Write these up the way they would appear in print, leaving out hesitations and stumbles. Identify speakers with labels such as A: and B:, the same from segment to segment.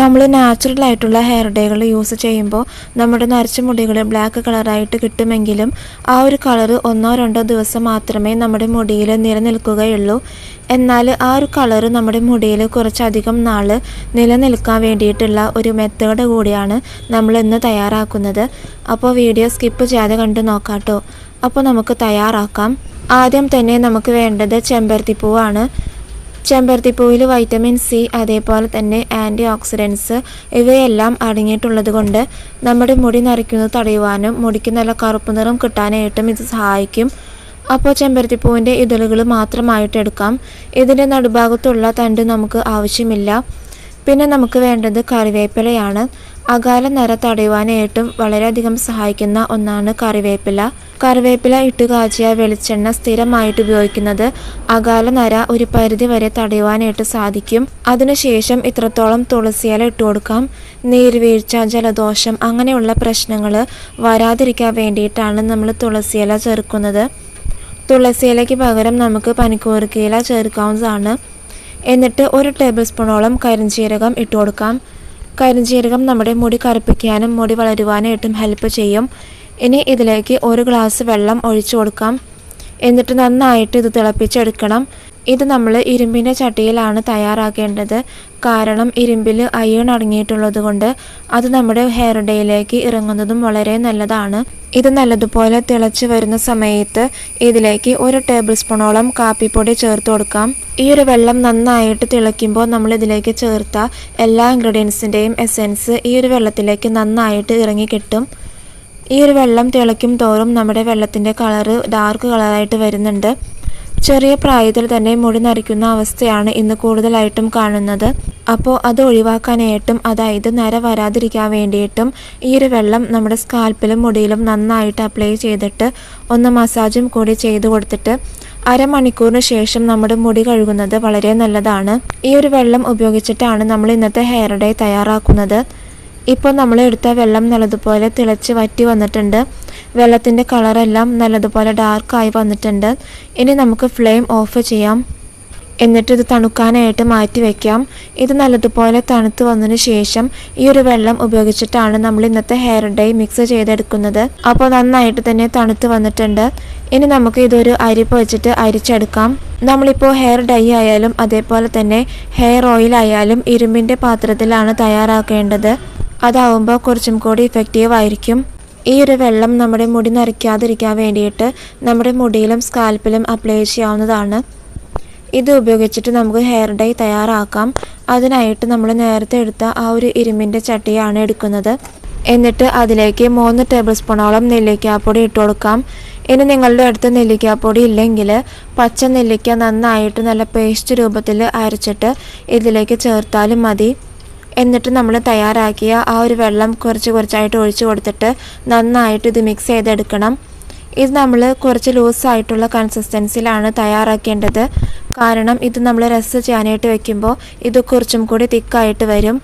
A: നമ്മൾ നാച്ചുറൽ ആയിട്ടുള്ള hair ഡേകൾ use ചെയ്യുമ്പോൾ നമ്മുടെ നരച്ച മുടികൾ ബ്ലാക്ക് കളറായിട്ട് കിട്ടുമെങ്കിലും ആ ഒരു കളർ 1-2 ദിവസം മാത്രമേ നമ്മുടെ മുടിയിൽ നിലനിൽക്കുകയുള്ളൂ. എന്നാൽ ആ ഒരു കളർ നമ്മുടെ മുടിയിൽ കുറച്ചധികം നാൾ നിലനിൽക്കാൻ വേണ്ടിയിട്ടുള്ള ഒരു മെത്തേഡ് കൂടിയാണ് നമ്മൾ ഇന്ന് തയ്യാറാക്കുന്നത്. അപ്പോൾ വീഡിയോ സ്കിപ്പ് ചെയ്യാതെ കണ്ടു നോക്കാട്ടോ. അപ്പോൾ നമുക്ക് തയ്യാറാക്കാം. ആദ്യം തന്നെ നമുക്ക് വേണ്ടത് ചെമ്പരത്തിപ്പൂവാണ്. ചെമ്പരത്തിപ്പൂവിൽ വൈറ്റമിൻ സി അതേപോലെ തന്നെ ആൻറ്റി ഓക്സിഡൻസ് ഇവയെല്ലാം അടങ്ങിയിട്ടുള്ളത് കൊണ്ട് നമ്മുടെ മുടി നരയ്ക്കുന്നത് തടയുവാനും മുടിക്ക് നല്ല കറുപ്പ് നിറം കിട്ടാനായിട്ടും ഇത് സഹായിക്കും. അപ്പോൾ ചെമ്പരത്തിപ്പൂവിൻ്റെ ഇതളുകൾ മാത്രമായിട്ട് എടുക്കാം. ഇതിൻ്റെ നടുഭാഗത്തുള്ള തണ്ട് നമുക്ക് ആവശ്യമില്ല. പിന്നെ നമുക്ക് വേണ്ടത് കറിവേപ്പിലയാണ്. അകാല നര തടയുവാനായിട്ടും വളരെയധികം സഹായിക്കുന്ന ഒന്നാണ് കറിവേപ്പില. കറിവേപ്പില ഇട്ട് കാച്ചിയ വെളിച്ചെണ്ണ സ്ഥിരമായിട്ട് ഉപയോഗിക്കുന്നത് അകാല നര ഒരു പരിധി വരെ തടയുവാനായിട്ട് സാധിക്കും. അതിനുശേഷം ഇത്രത്തോളം തുളസിയില ഇട്ട് കൊടുക്കാം. നീർവീഴ്ച, ജലദോഷം അങ്ങനെയുള്ള പ്രശ്നങ്ങൾ വരാതിരിക്കാൻ വേണ്ടിയിട്ടാണ് നമ്മൾ തുളസിയില ചേർക്കുന്നത്. തുളസിയിലയ്ക്ക് പകരം നമുക്ക് പനിക്കൂർക്കയില ചേർക്കാവുന്നതാണ്. എന്നിട്ട് 1 ടേബിൾ സ്പൂണോളം കരിഞ്ജീരകം ഇട്ട് കൊടുക്കാം. കരിഞ്ജീരകം നമ്മുടെ മുടി കറുപ്പിക്കാനും മുടി വളരുവാനായിട്ടും ഹെൽപ്പ് ചെയ്യും. ഇനി ഇതിലേക്ക് 1 ഗ്ലാസ് വെള്ളം ഒഴിച്ചു കൊടുക്കാം. എന്നിട്ട് നന്നായിട്ട് ഇത് തിളപ്പിച്ചെടുക്കണം. ഇത് നമ്മൾ ഇരുമ്പിൻ്റെ ചട്ടിയിലാണ് തയ്യാറാക്കേണ്ടത്. കാരണം ഇരുമ്പിൽ അയൺ അടങ്ങിയിട്ടുള്ളത് കൊണ്ട് അത് നമ്മുടെ ഹെയർ ഡേയിലേക്ക് ഇറങ്ങുന്നതും വളരെ നല്ലതാണ്. ഇത് നല്ലതുപോലെ തിളച്ച് വരുന്ന സമയത്ത് ഇതിലേക്ക് 1 ടേബിൾ സ്പൂണോളം കാപ്പിപ്പൊടി ചേർത്ത് കൊടുക്കാം. ഈ ഒരു വെള്ളം നന്നായിട്ട് തിളയ്ക്കുമ്പോൾ നമ്മൾ ഇതിലേക്ക് ചേർത്ത എല്ലാ ഇൻഗ്രീഡിയൻസിൻ്റെയും എസെൻസ് ഈ ഒരു വെള്ളത്തിലേക്ക് നന്നായിട്ട് ഇറങ്ങി കിട്ടും. ഈ ഒരു വെള്ളം തിളയ്ക്കും തോറും നമ്മുടെ വെള്ളത്തിൻ്റെ കളറ് ഡാർക്ക് കളറായിട്ട് വരുന്നുണ്ട്. ചെറിയ പ്രായത്തിൽ തന്നെ മുടി നരയ്ക്കുന്ന അവസ്ഥയാണ് ഇന്ന് കൂടുതലായിട്ടും കാണുന്നത്. അപ്പോൾ അത് ഒഴിവാക്കാനായിട്ടും അതായത് നര വരാതിരിക്കാൻ വേണ്ടിയിട്ടും ഈ ഒരു വെള്ളം നമ്മുടെ സ്കാൽപ്പിലും മുടിയിലും നന്നായിട്ട് അപ്ലൈ ചെയ്തിട്ട് ഒന്ന് മസാജും കൂടി ചെയ്ത് കൊടുത്തിട്ട് അരമണിക്കൂറിന് ശേഷം നമ്മുടെ മുടി കഴുകുന്നത് വളരെ നല്ലതാണ്. ഈ ഒരു വെള്ളം ഉപയോഗിച്ചിട്ടാണ് നമ്മൾ ഇന്നത്തെ ഹെയർ ഡേ തയ്യാറാക്കുന്നത്. ഇപ്പോൾ നമ്മൾ എടുത്ത വെള്ളം നല്ലതുപോലെ തിളച്ച് വറ്റി വന്നിട്ടുണ്ട്. വെള്ളത്തിൻ്റെ കളറെല്ലാം നല്ലതുപോലെ ഡാർക്കായി വന്നിട്ടുണ്ട്. ഇനി നമുക്ക് ഫ്ലെയിം ഓഫ് ചെയ്യാം. എന്നിട്ട് ഇത് തണുക്കാനായിട്ട് മാറ്റി വയ്ക്കാം. ഇത് നല്ലതുപോലെ തണുത്ത് വന്നതിന് ശേഷം ഈ ഒരു വെള്ളം ഉപയോഗിച്ചിട്ടാണ് നമ്മൾ ഇന്നത്തെ ഹെയർ ഡേ മിക്സ് ചെയ്തെടുക്കുന്നത്. അപ്പോൾ നന്നായിട്ട് തന്നെ തണുത്ത് വന്നിട്ടുണ്ട്. ഇനി നമുക്ക് ഇതൊരു അരിപ്പ വെച്ചിട്ട് അരിച്ചെടുക്കാം. നമ്മളിപ്പോൾ ഹെയർ ഡൈ ആയാലും അതേപോലെ തന്നെ ഹെയർ ഓയിൽ ആയാലും ഇരുമ്പിൻ്റെ പാത്രത്തിലാണ് തയ്യാറാക്കേണ്ടത്. അതാവുമ്പോൾ കുറച്ചും കൂടി ഇഫക്റ്റീവ് ആയിരിക്കും. ഈ ഒരു വെള്ളം നമ്മുടെ മുടി നരയ്ക്കാതിരിക്കാൻ വേണ്ടിയിട്ട് നമ്മുടെ മുടിയിലും സ്കാൽപ്പിലും അപ്ലൈ ചെയ്യാവുന്നതാണ്. ഇത് ഉപയോഗിച്ചിട്ട് നമുക്ക് ഹെയർ ഡൈ തയ്യാറാക്കാം. അതിനായിട്ട് നമ്മൾ നേരത്തെ എടുത്ത ആ ഒരു ഇരുമ്പിൻ്റെ ചട്ടിയാണ് എടുക്കുന്നത്. എന്നിട്ട് അതിലേക്ക് 3 ടേബിൾ സ്പൂണോളം നെല്ലിക്കാപ്പൊടി ഇട്ട് കൊടുക്കാം. ഇനി നിങ്ങളുടെ അടുത്ത് നെല്ലിക്കാപ്പൊടി ഇല്ലെങ്കിൽ പച്ച നെല്ലിക്ക നന്നായിട്ട് നല്ല പേസ്റ്റ് രൂപത്തിൽ അരച്ചിട്ട് ഇതിലേക്ക് ചേർത്താലും മതി. എന്നിട്ട് നമ്മൾ തയ്യാറാക്കിയ ആ ഒരു വെള്ളം കുറച്ചായിട്ട് ഒഴിച്ചു കൊടുത്തിട്ട് നന്നായിട്ട് ഇത് മിക്സ് ചെയ്തെടുക്കണം. ഇത് നമ്മൾ കുറച്ച് ലൂസായിട്ടുള്ള കൺസിസ്റ്റൻസിയിലാണ് തയ്യാറാക്കേണ്ടത്. കാരണം ഇത് നമ്മൾ റെസ്റ്റ് ചെയ്യാനായിട്ട് വെക്കുമ്പോൾ ഇത് കുറച്ചും കൂടി തിക്കായിട്ട് വരും.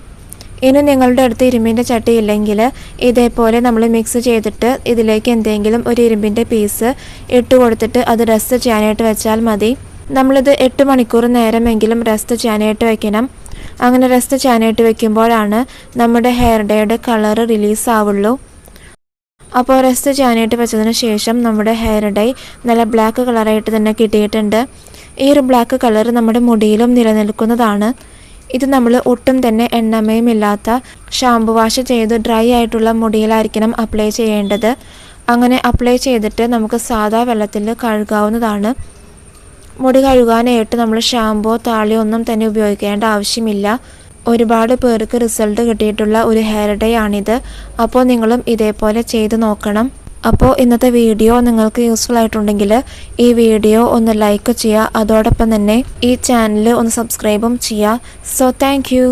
A: ഇനി നിങ്ങളുടെ അടുത്ത് ഇരുമ്പിൻ്റെ ചട്ടി ഇല്ലെങ്കിൽ ഇതേപോലെ നമ്മൾ മിക്സ് ചെയ്തിട്ട് ഇതിലേക്ക് എന്തെങ്കിലും ഒരു ഇരുമ്പിൻ്റെ പീസ് ഇട്ട് കൊടുത്തിട്ട് അത് റെസ്റ്റ് ചെയ്യാനായിട്ട് വെച്ചാൽ മതി. നമ്മളിത് 8 മണിക്കൂർ നേരമെങ്കിലും റെസ്റ്റ് ചെയ്യാനായിട്ട് വെക്കണം. അങ്ങനെ റെസ്റ്റ് ചെയ്യാനായിട്ട് വെക്കുമ്പോഴാണ് നമ്മുടെ ഹെയർ ഡേയുടെ കളർ റിലീസ് ആവുള്ളൂ. അപ്പോൾ റെസ്റ്റ് ചെയ്യാനായിട്ട് വെച്ചതിന് ശേഷം നമ്മുടെ ഹെയർ ഡൈ നല്ല ബ്ലാക്ക് കളറായിട്ട് തന്നെ കിട്ടിയിട്ടുണ്ട്. ഈ ഒരു ബ്ലാക്ക് കളർ നമ്മുടെ മുടിയിലും നിലനിൽക്കുന്നതാണ്. ഇത് നമ്മൾ ഒട്ടും തന്നെ എണ്ണമയം ഇല്ലാത്ത ഷാമ്പു വാഷ് ചെയ്ത് ഡ്രൈ ആയിട്ടുള്ള മുടിയിലായിരിക്കണം അപ്ലൈ ചെയ്യേണ്ടത്. അങ്ങനെ അപ്ലൈ ചെയ്തിട്ട് നമുക്ക് സാധാ വെള്ളത്തിൽ കഴുകാവുന്നതാണ്. മുടി കഴുകാനായിട്ട് നമ്മൾ ഷാമ്പോ താളിയോ ഒന്നും തന്നെ ഉപയോഗിക്കേണ്ട ആവശ്യമില്ല. ഒരുപാട് പേർക്ക് റിസൾട്ട് കിട്ടിയിട്ടുള്ള ഒരു ഹെയർ ഡേ ആണിത്. അപ്പോൾ നിങ്ങളും ഇതേപോലെ ചെയ്ത് നോക്കണം. അപ്പോൾ ഇന്നത്തെ വീഡിയോ നിങ്ങൾക്ക് യൂസ്ഫുൾ ആയിട്ടുണ്ടെങ്കിൽ ഈ വീഡിയോ ഒന്ന് ലൈക്ക് ചെയ്യുക. അതോടൊപ്പം തന്നെ ഈ ചാനൽ ഒന്ന് സബ്സ്ക്രൈബും ചെയ്യുക. So thank you.